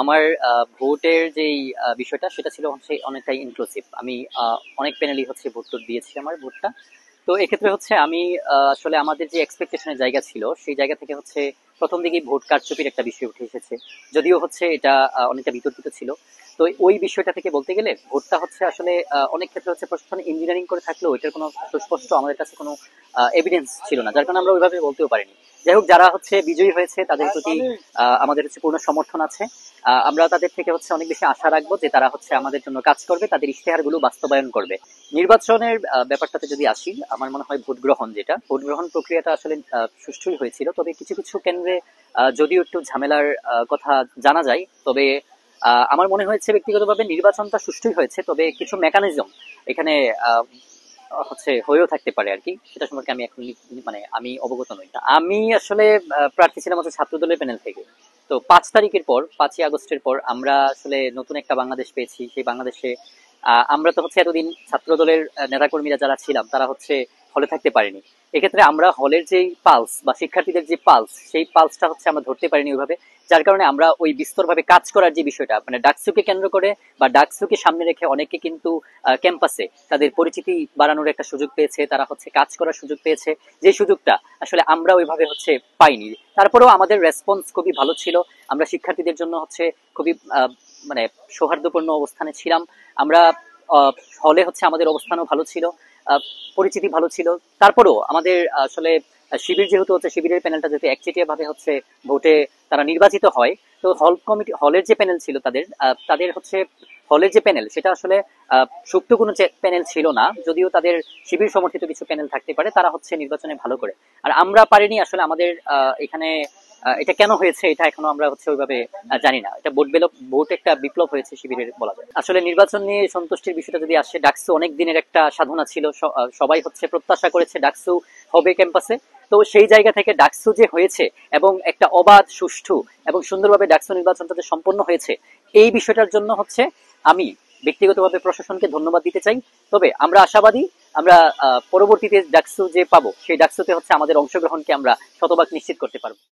আমার ভোটের যেই বিষয়টা সেটা ছিল হচ্ছে অনেকটাই ইনক্লুসিভ। আমি অনেক প্যানেলই হচ্ছে ভোট টোট দিয়েছি আমার ভোটটা। তো এক্ষেত্রে হচ্ছে আমি আসলে আমাদের যে এক্সপেকটেশনের জায়গা ছিল সেই জায়গা থেকে হচ্ছে প্রথম দিকেই ভোট কারচুপির একটা বিষয় উঠে এসেছে। যদিও হচ্ছে এটা অনেকটা বিতর্কিত ছিল। তো ওই বিষয়টা থেকে বলতে গেলে ভোটটা হচ্ছে আসলে অনেক ক্ষেত্রে হচ্ছে প্রশাসন ইঞ্জিনিয়ারিং করে থাকলেও এটার কোনো সুস্পষ্ট আমাদের কাছে কোনো এভিডেন্স ছিল না, যার কারণে আমরা ওইভাবে বলতেও পারিনি। যাই হোক, যারা হচ্ছে বিজয়ী হয়েছে তাদের প্রতি আমাদের হচ্ছে পূর্ণ সমর্থন আছে। আমরা তাদের থেকে হচ্ছে অনেক বেশি আশা রাখবো যে তারা হচ্ছে আমাদের জন্য কাজ করবে, তাদের ইশতেহারগুলো বাস্তবায়ন করবে। নির্বাচনের ব্যাপারটাতে যদি আসি, আমার মনে হয় ভোট গ্রহণ প্রক্রিয়াটা আসলে সুষ্ঠুই হয়েছিল, তবে কিছু কিছু কেন্দ্রে যদিও একটু ঝামেলার কথা জানা যায়, তবে আমার মনে হয়েছে ব্যক্তিগতভাবে নির্বাচনটা সুষ্ঠুই হয়েছে, তবে কিছু মেকানিজম এখানে হচ্ছে হয়েও থাকতে পারে আর কি, সেটা সম্পর্কে আমি এখন মানে আমি অবগত নই। আমি আসলে প্রার্থী ছিলাম হচ্ছে ছাত্র দলের প্যানেল থেকে। তো 5 তারিখের পর, 5ই আগস্টের পর আমরা আসলে নতুন একটা বাংলাদেশ পেয়েছি। সেই বাংলাদেশে আমরা তো হচ্ছে এতদিন ছাত্র দলের নেতাকর্মীরা যারা ছিলাম তারা হচ্ছে হলে থাকতে পারিনি। এক্ষেত্রে আমরা হলের যেই পালস বা শিক্ষার্থীদের যে পালস, সেই পালসটা হচ্ছে আমরা ধরতে পারিনি ওইভাবে। যার কারণে আমরা ওই বিস্তরভাবে কাজ করার যে বিষয়টা, মানে ডাকসুকে কেন্দ্র করে বা ডাকসুকে সামনে রেখে অনেকে কিন্তু ক্যাম্পাসে তাদের পরিচিতি বাড়ানোর একটা সুযোগ পেয়েছে, তারা হচ্ছে কাজ করার সুযোগ পেয়েছে, যে সুযোগটা আসলে আমরা ওইভাবে হচ্ছে পাইনি। তারপরেও আমাদের রেসপন্স খুবই ভালো ছিল। আমরা শিক্ষার্থীদের জন্য হচ্ছে খুবই মানে সৌহার্দ্যপূর্ণ অবস্থানে ছিলাম আমরা। হলে হচ্ছে আমাদের অবস্থানও ভালো ছিল, পরিচিতি ভালো ছিল। তারপরেও আমাদের আসলে শিবির যেহেতু হচ্ছে, শিবিরের প্যানেলটা যেহেতু একচেটিয়া ভাবে হচ্ছে ভোটে তারা নির্বাচিত হয়, তো হলের যে প্যানেল ছিল তাদের তাদের হচ্ছে হলের যে প্যানেল সেটা আসলে সুপ্ত কোনো প্যানেল ছিল না, যদিও তাদের শিবির সমর্থিত কিছু প্যানেল থাকতে পারে, তারা হচ্ছে নির্বাচনে ভালো করে। আর আমরা পারিনি আসলে আমাদের এখানে এটা কেন হয়েছে এটা এখনো আমরা হচ্ছে ওইভাবে জানি না। এটা ভোট একটা বিপ্লব হয়েছে শিবিরের বলা যায়। আসলে নির্বাচন নিয়ে সন্তুষ্টির বিষয়টা যদি আসে, ডাকসু অনেক দিনের একটা সাধনা ছিল, সবাই হচ্ছে প্রত্যাশা করেছে ডাকসু হবে ক্যাম্পাসে। তো সেই জায়গা থেকে ডাকসু যে হয়েছে এবং একটা অবাধ, সুষ্ঠু এবং সুন্দরভাবে ডাকসু নির্বাচনটা যে সম্পন্ন হয়েছে, এই বিষয়টার জন্য হচ্ছে আমি ব্যক্তিগতভাবে প্রশাসনকে ধন্যবাদ দিতে চাই। তবে আমরা আশাবাদী, আমরা পরবর্তীতে ডাকসু যে পাবো সেই ডাকসুতে হচ্ছে আমাদের অংশগ্রহণকে আমরা শতভাগ নিশ্চিত করতে পারবো।